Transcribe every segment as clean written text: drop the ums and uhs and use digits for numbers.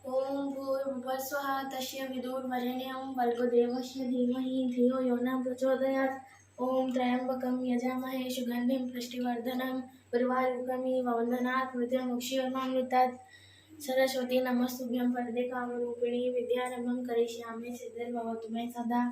ओम भूर्भुवस्वः तस्य विदुर्वरेण्यं भर्गो देवस्य धीमहि धियो यो न प्रचोदयात्। ओम त्र्यंबकं यजामहे सुगन्धिं पुष्टिवर्धनम् उर्वारुकमिव वन्दनात् मृत्युमुक्षीयमामृतात्। सरस्वती नमस्तुभ्यं वरदे कामरूपिणी विद्यारम्भं करिष्यामि सिद्धिर्भवतु मे सदा।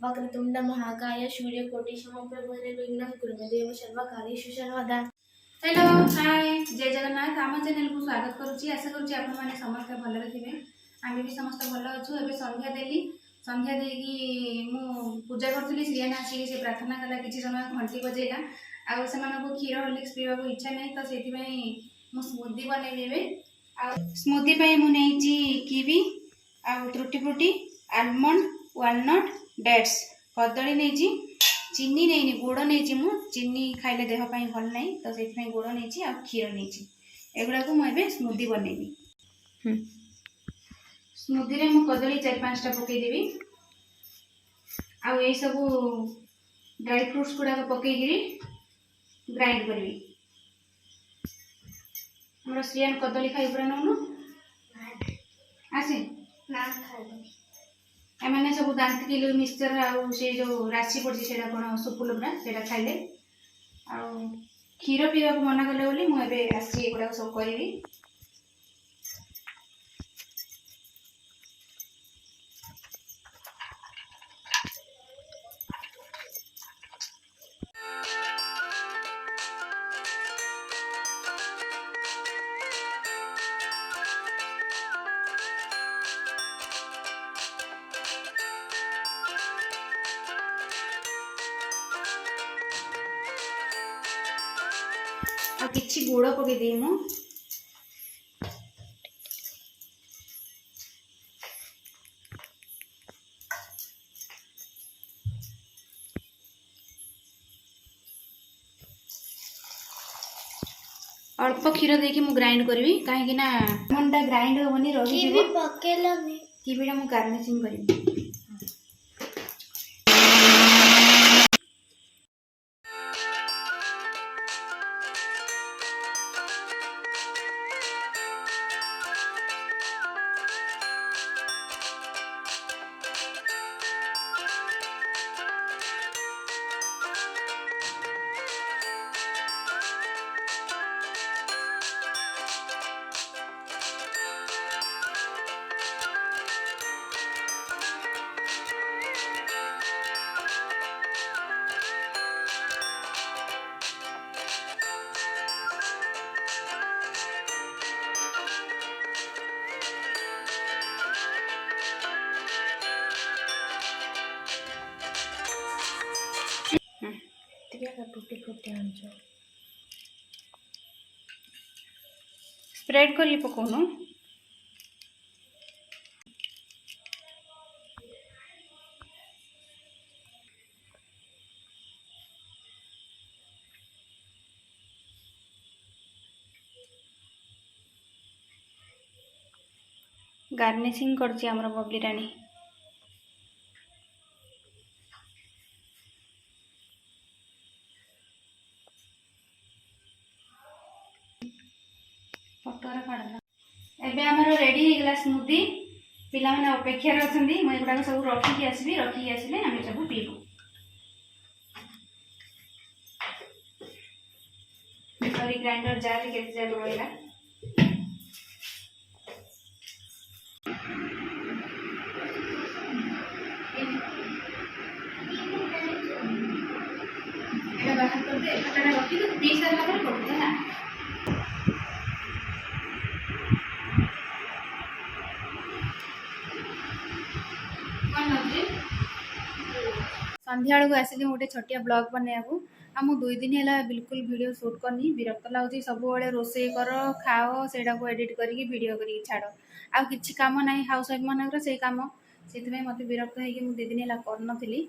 वक्रतुंड महाकाय सूर्यकोटिसमप्रभ निर्विघ्नं कुरु मे देव सर्वकार्येषु सर्वदा। हेलो हाय जय जगन्नाथ आम चैनल को स्वागत करुच्ची आशा करुच्ची आपण मैंने समस्त भलरे थे आम भी समस्त भल अच्छु एवं संध्या देली संध्या देकी मु पूजा करी श्रीयाना आसिक से प्रार्थना कला किसी समय घंटी बजेला आउ से क्षीर हॉर्लिक्स पीवा इच्छा नहीं तो से मु स्मूदी बनैबी स्मूदी मुझे किवी आउ त्रुटी फ्रुटी आलमंड वालनट डेट्स कदली नहीं चीनी नहीं गुड़ नहीं मु चीनी खाइले देह पाई भल नहीं तो से गुड़ नहीं आ क्षीर नहीं एगुड़ा को मुझे स्मूदी बनैबी स्मूदी रे मु कदली 4-5टा पकईदेवी आउ ये सब ड्राई फ्रूट्स गुड़ा पकईकरी ग्राइंड करी हमारा श्रियान कदली खाई पूरा नौनु आसे ना खाई एमने सब दांत किलो मिक्सचर आउ से जो राशि पड़ी से कौन सुपुल पूरा से खाइले आउ क्षीर पीवा को मना कले बोली मुझे आसी एगुड़ा सब करी आ किछि गुड़ पकईदे मु अल्प क्षीर देखी मु ग्राइंड करी कहीं मनटा ग्राइंड हेनी रही कीवीटा मु गार्निशिंग करी स्प्रेड कर पकाउनु गार्निशिंग करछि हमर बबली रानी एबे हमर रेडी हो गला स्मूदी पिला माने अपेक्षा रे अछंदी मैं एगुडा सब रखी आसिले आमे सब पीबू सॉरी ग्राइंडर जार के जार रोइला एटा बाहर कर दे एटा रखी दे पी सारा पर कर दे ना संध्या को आसिली गोटे छोटिया ब्लॉग बनवाकू आ मु 2 दिन है बिल्कुल वीडियो शूट करनी विरक्त लगुच सब रोसे कर खाओ से एडिट करके वीडियो कर छाड़ आ कि कम ना हाउस वाइफ मान से कम से मत विरक्त होगी मुझे 2 दिन है करनी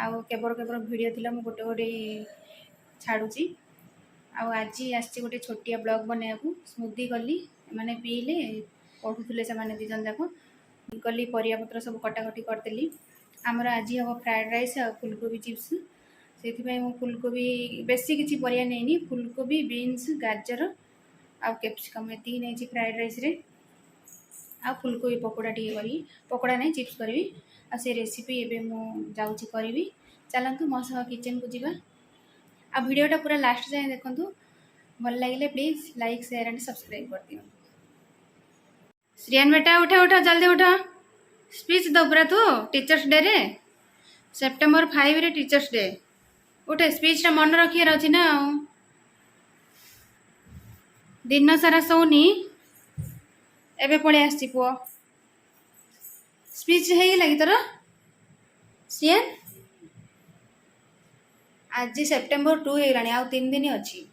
आवर वीडियो थी मुझे गोटे गोटे छाड़ुची आज आसी गोटे छोटिया ब्लॉग बनवाकू स्मूदी कली मैंने पीले पढ़ुले से मैंने 2 जन जाक कली परिया पत्र सब कटाकटी करदेली आमर आज हम फ्राइड राइस आ फुलकोबी चिप्स से फुलकोबी बेसी किसी परिया नहीं फुलकोबी बीन्स गाजर आ कैप्सिकम ये नहीं फ्राइड राइस रे आ फुलकोबी पकोड़ा टी करी पकोड़ा नहीं चिप्स करी आ से रेसिपी एबे मु जाउची करी चलतु मो सह किचन को जीवा आ वीडियोटा पूरा लास्ट जाए देखंतु भल लगे please like share and subscribe कर दियो। श्रियान बेटा उठा उठा जल्दी उठा स्पीच दो पूरा तू टीचर्स डे रे सेप्टेम्बर 5 रे टीचर्स डे उठे स्पीच मन रखिए अच्छी ना दिन सारा सोनी एबे पड़े आसी पुओ स्पीच है लगी तोर श्रियान आज सेप्टेम्बर 2 होगा आउ 3 दिन अच्छी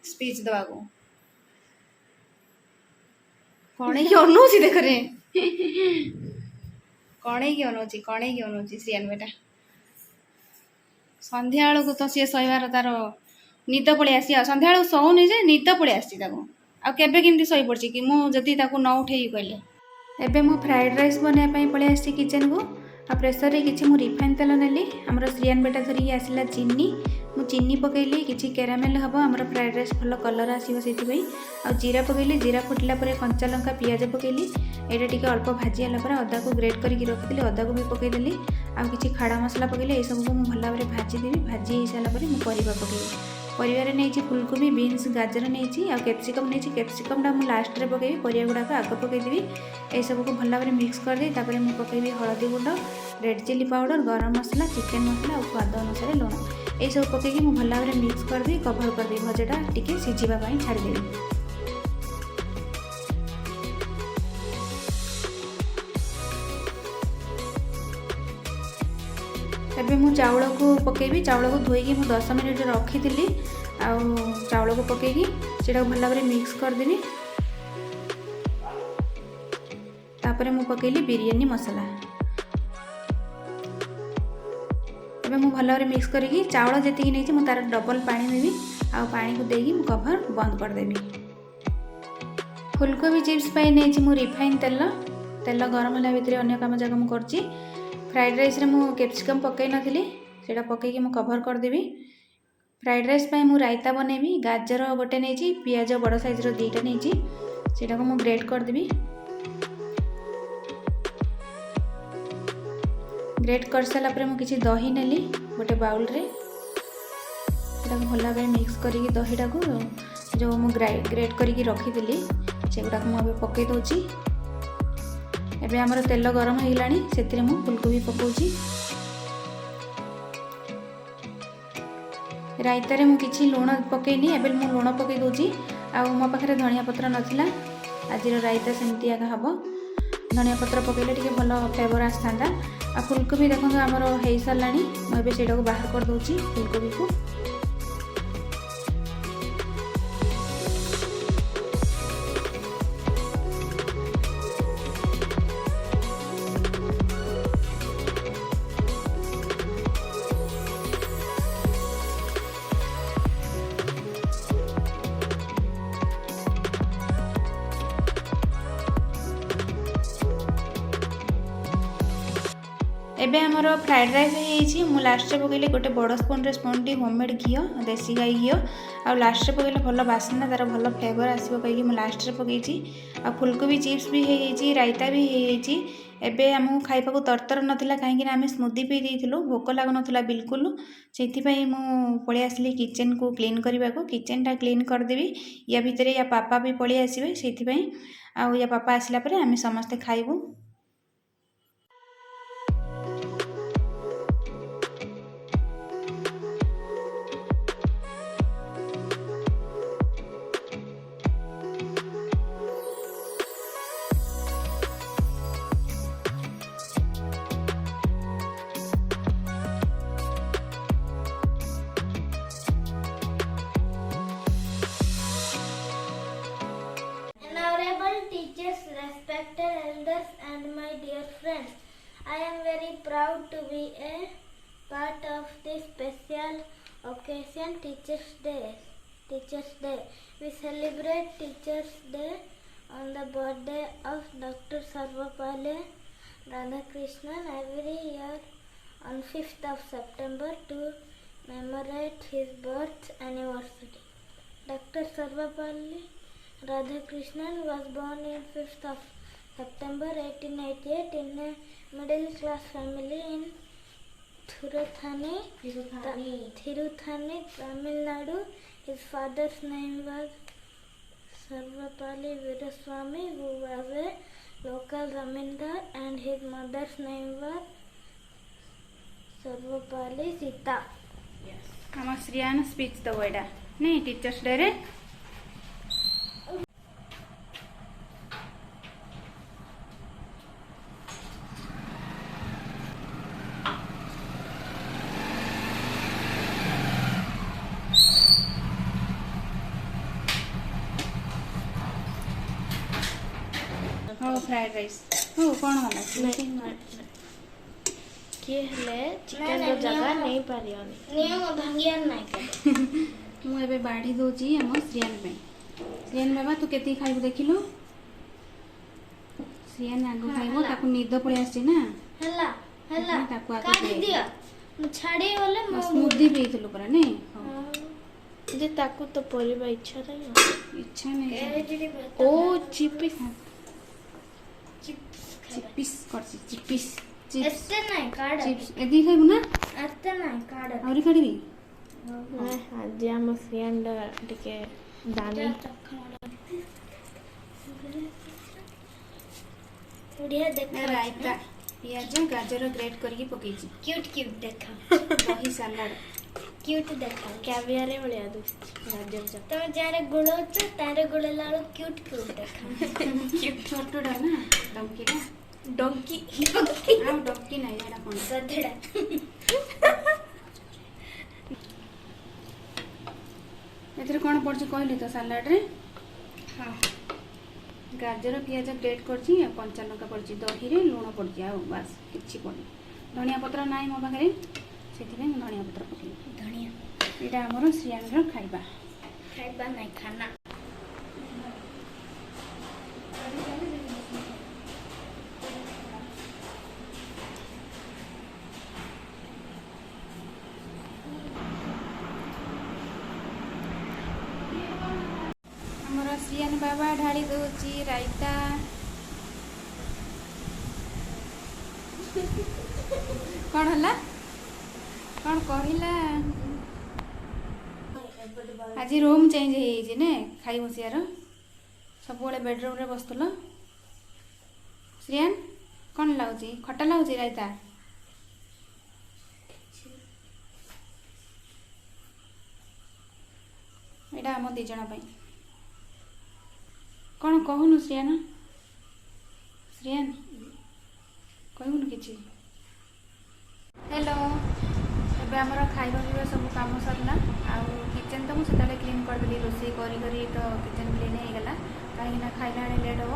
स्पीच दवा को कौन की अनौची देख रे कौन की अनौची श्रियान बेटा संध्या बेलू तो सी शोबार तार निद पलि आसी संध्या बेलू शोनी जे निद पलि आसी आ केबे केमती शई पड़ी कि मुझे न उठे कहले एबे मु फ्राइड राइस बनाई पलि आसी किचन को आ प्रेसर रे किछि मु रिफाइन तेल नेली हमर श्रियान बेटा धरिकी आसला चीनी मु चीनी पकेली किछि कैरामेल हबो हमर फ्राइड राइस भल कलर आसीबो सेति पई आ जीरा पकेली जीरा फुटला परे कंचा लंका पियाज पकेली एटा टिके अल्प भाजी आला परे अदा को ग्रेट करके रखिली अदा को भी पके देली आ किछि खाड़ा मसला पकेली ए सब को मु भल भाबरे भाजी देबी भाजी हे साला परे मु परिबा पकेली परिवार नहीं फुलकोबी बीन्स गाजर नहीं आ कैप्सिकम नहीं कैप्सिकमटा मुझे लास्ट में पकेबी परिया गुड़ाक आग पकईदेवी ये सब को भल भाव मिक्स करदे तापर मुझे पकेबी हलदी गुंड रेड चिली पाउडर गरम मसला चिकेन मसला और स्वाद अनुसार लुण ये सब पकईकी मुझे भल भाव मिक्स करदे कभर करदे भजाटा टिके सिझापी छाड़देवी एबे मु चाउल को पकेबी चाउल को धोईकी मु 10 मिनिट रखी थी चाउल को पकेकी सेटा भल भाव मिक्स करदेवी तापर मु पकेली बिरयानी मसला एबे मु भल भाव मिक्स करके चाउल जी नहीं मु तार डबल पानी देवी आ पानी को देगी मु कभर बंद करदेवी फुलकोबी चिप्स पाई नहीं मु रिफाइन तेल तेल गरम होला भितर अन्य काम जाक मु करची फ्राइड राइस रे मु कैप्सिकम पकई नथिली सेटा पकईकी मु कभर करदेवी फ्राइड राइस पाई मु रायता बनेबी गाजर गोटे नहीं पियाज बड़ साइज रो दीटा नहीं सेटा को मु ग्रेट करदेवी ग्रेट कर सारा पर मुझे दही नेली गोटे बाउल रे सेटा भल भाव मिक्स करके दहीटा को जो मु ग्रेट करके रखी सेगुड़ा मुझे पकई दूची एबे हमर तेल गरम हो गलानी सेतिरे मु फुलकोबी पकाउची रायता रे मु किछि लुण पकईनी एबे मु लुण पकई दूची आ मो पाखरे धनिया पत्र नथिला आज रायता सेमती आगा हबो धनिया पत्र पकईले टिके भल फ्लेवर आसता आ फुलकोबी देखो आमर हो सारानी मुझे सेटा को बाहर कर दूची फुलकोबी को एबे हमर फ्राइड राइस हो लास्ट पकईली गोटे बड़ स्पून टी होममेड घी देसी गाई घी आ लास्ट पकईले भल बास्ना तार भल फ्लेवर आसो कहीं मुझे लास्ट पकई आ फुलकोबी चिप्स भी हो रायता भी हो एबे आमको खाइबा को तरतर नाला कहीं आम स्मूदी पी देलु भोक लगुन बिल्कुल से पलि आसली किचन को क्लीन करने को किचनटा क्लीन करदेवी या भितर या पापा भी पलि आसबे से आ या पापा आसला आम समस्ते खाइबू Respected elders and my dear friends, I am very proud to be a part of this special occasion, Teachers Day. We celebrate Teachers Day on the birthday of Dr. Sarvapalli Radhakrishnan every year on 5th of September to commemorate his birth anniversary. Dr. Sarvapalli Radhakrishnan was born on 5th of September 1888 in a middle class family in Thiruthani, Tamil Nadu. His father's name was Sarvapalli Veeraswamy, who was a local zamindar, and his mother's name was Sarvapalli Sita. ଆମ ଶ୍ରିୟାନ speech ଦେବ ଏଇଟା ନାଇଁ teachers ଡେରେ। ହଉ fried rice ହଉ କ'ଣ ହେଲା କିଏ ହେଲେ ଚିକେନର ଜାଗା ନେଇ ପାରିବନି, ନିୟମ ଭାଙ୍ଗିବାର ନାହିଁ କେବେ। ମୁଁ ଏବେ ବାଢ଼ି ଦେଉଛି ଆମ ଶ୍ରିୟାନ ପାଇଁ। ଶ୍ରିୟାନ ବାବା ତୁ କେତିକି ଖାଇବୁ ଦେଖିଲୁ? ଶ୍ରିୟାନ ଆଗ ଖାଇବ, ତାକୁ ନିଦ ପଳେଇ ଆସିଛି ନା। ହେଲା ହେଲା ତାକୁ ଆଗ କାଟି ଦିଅ, ମୁଁ ଛାଡ଼ି ଗଲେ ମୁଁ ସ୍ମୁଦି ପିଇଥିଲୁ ପରା ନାଇଁ? ଯେ ତାକୁ ତ ପରିବା ଇଚ୍ଛା ନାହିଁ, ଇଚ୍ଛା ନାହିଁ। ଓ ଚିପ୍ସ ଚିପ୍ସ କରିଛି, ଚିପ୍ସ ଏତେ ନାହିଁ କାଢ଼, ଚିପ୍ସ ଏତିକି ଖାଇବୁ ନା? ଏତେ ନାହିଁ କାଢ଼। ଆହୁରି କାଢ଼ିବି? ଆଜି ଆମ ଶ୍ରିୟାନଟା ଟିକେ ଦାନି। ରାଇତା, ପିଆଜ, ଗାଜର ଗ୍ରେଟ୍ କରିକି ପକେଇଛି। କ୍ୟୁଟ୍ କ୍ୟୁଟ୍ ଦେଖା, ଦହି ସାଲାଡ କ୍ୟୁଟ୍ ଦେଖା, କ୍ୟାଭିଆର ଭଳିଆ ଦୁସୁଛି ଗାଜର ଯାକ। ତମେ ଯାରେ ଗୋଳଉଛ ତାରେ ଗୋଳେଇଲା ବେଳକୁ କ୍ୟୁଟ୍ କ୍ୟୁଟ୍ ଦେଖା। ଛୋଟଟା ନା ଡଙ୍କିଟା। ଡଙ୍କି ଆଉ ଡଙ୍କି ନାହିଁ, ଏଇଟା କ'ଣ? ସଧେଡ଼ା। ଏଥିରେ କ'ଣ ପଡ଼ୁଛି କହିଲି ତ ସାଲାଡ଼ରେ? ହଁ, ଗାଜର ପିଆଜ ଗ୍ରେଟ୍ କରିଛି, ଆଉ କଞ୍ଚା ଲଙ୍କା ପଡ଼ିଛି, ଦହିରେ ଲୁଣ ପଡ଼ିଛି, ଆଉ ବାସ୍ କିଛି ପଡ଼ିନି। ଧନିଆ ପତ୍ର ନାହିଁ ମୋ ପାଖରେ, ସେଥିପାଇଁ ମୁଁ ଧନିଆ ପତ୍ର ପକେଇଲି। ଧଣିଆ ଏଇଟା ଆମର ଶ୍ରିୟାନର ଖାଇବା। ଖାଇବା ନାହିଁ, ଖାନା। ଆମର ଶ୍ରିୟାନ ବାବା ଢାଳି ଦେଉଛି ରାଇତା। କ'ଣ ହେଲା? କ'ଣ କହିଲା? ଆଜି ରୁମ୍ ଚେଞ୍ଜ ହେଇଯାଇଛି ନେ ଖାଇ ବସିବାର। ସବୁବେଳେ ବେଡ଼ରୁମ୍ରେ ବସୁଥିଲ। ଶ୍ରିୟାନ କ'ଣ ଲାଗୁଛି? ଖଟା ଲାଗୁଛି ରାଇତା? ଏଇଟା ଆମ ଦୁଇ ଜଣ ପାଇଁ। କ'ଣ କହୁନୁ ଶ୍ରିୟାନ? ଶ୍ରିୟାନ କହିବୁନୁ କିଛି? ହ୍ୟାଲୋ, ଏବେ ଆମର ଖାଇବା ପିଇବା ସବୁ କାମ ସରିଲା। ଆଉ କିଚେନ୍ ତ ମୁଁ ସେତେବେଳେ କ୍ଲିନ୍ କରିଦେଲି, ରୋଷେଇ କରି କରି ତ କିଚେନ୍ କ୍ଲିନ୍ ହେଇଗଲା। କାହିଁକିନା ଖାଇଲା ବେଳେ ଲେଟ୍ ହେବ,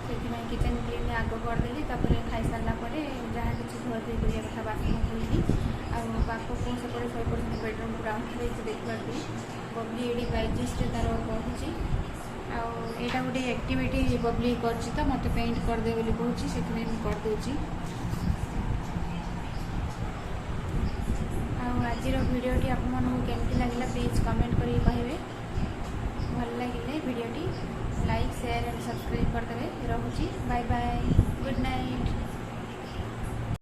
ସେଥିପାଇଁ କିଚେନ୍ କ୍ଲିନ୍ ଆଗ କରିଦେଲି। ତାପରେ ଖାଇସାରିଲା ପରେ ଯାହା କିଛି ଧୁଆଧୁଇ କରିବା କଥା ବାସନ ଧୋଇଲି। ଆଉ ବାପ ପୁଅ ସେପଟେ ଶୋଇପଡ଼ିଛନ୍ତି ବେଡ଼ରୁମ୍ ଗ୍ରାଉଣ୍ଡରେ, ଦେଖିପାରୁଥିଲି। ବବଲି ଏଇଠି ବାଇଜୁସରେ ତା'ର ପଢ଼ୁଛି। ଆଉ ଏଇଟା ଗୋଟେ ଆକ୍ଟିଭିଟି ବବଲି କରିଛି ତ, ମୋତେ ପେଣ୍ଟ କରିଦେ ବୋଲି କହୁଛି, ସେଥିପାଇଁ ମୁଁ କରିଦେଉଛି। ଆଉ ଆଜିର ଭିଡ଼ିଓଟି ଆପଣମାନଙ୍କୁ କେମିତି ଲାଗିଲା ପ୍ଲିଜ୍ କମେଣ୍ଟ କରିକି କହିବେ। ଭଲ ଲାଗିଲେ ଭିଡ଼ିଓଟି ଲାଇକ୍, ସେୟାର ଆଣ୍ଡ ସବସ୍କ୍ରାଇବ୍ କରିଦେବେ। ରହୁଛି, ବାଏ ବାଏ, ଗୁଡ଼୍ ନାଇଟ୍।